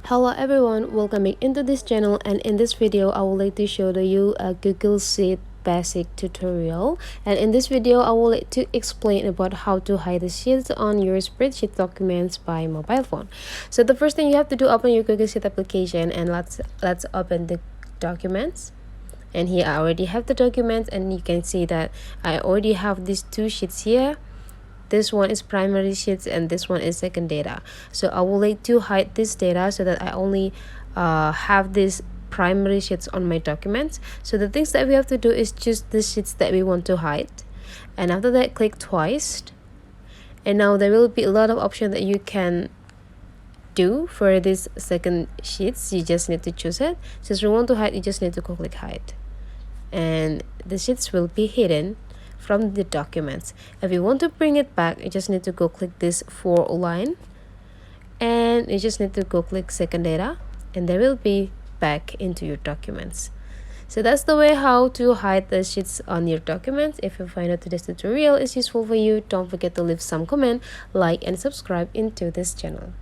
Hello everyone, welcome back into this channel, and in this video I would like to show you a Google Sheet basic tutorial. And in this video I would like to explain about how to hide the sheets on your spreadsheet documents by mobile phone. So the first thing you have to do, open your Google Sheet application and let's open the documents. And here I already have the documents, and you can see that I already have these two sheets here. This one is primary sheets and this one is second data. So I would like to hide this data so that I only have these primary sheets on my documents. So the things that we have to do is choose the sheets that we want to hide, and after that click twice, and now there will be a lot of options that you can do for this second sheets. You just need to choose it. Since we want to hide, you just need to go click hide, and the sheets will be hidden from the documents. If you want to bring it back, you just need to go click this 4 line, and you just need to go click second data, and they will be back into your documents. So that's the way how to hide the sheets on your documents. If you find out today's tutorial is useful for you, don't forget to leave some comment, like and subscribe into this channel.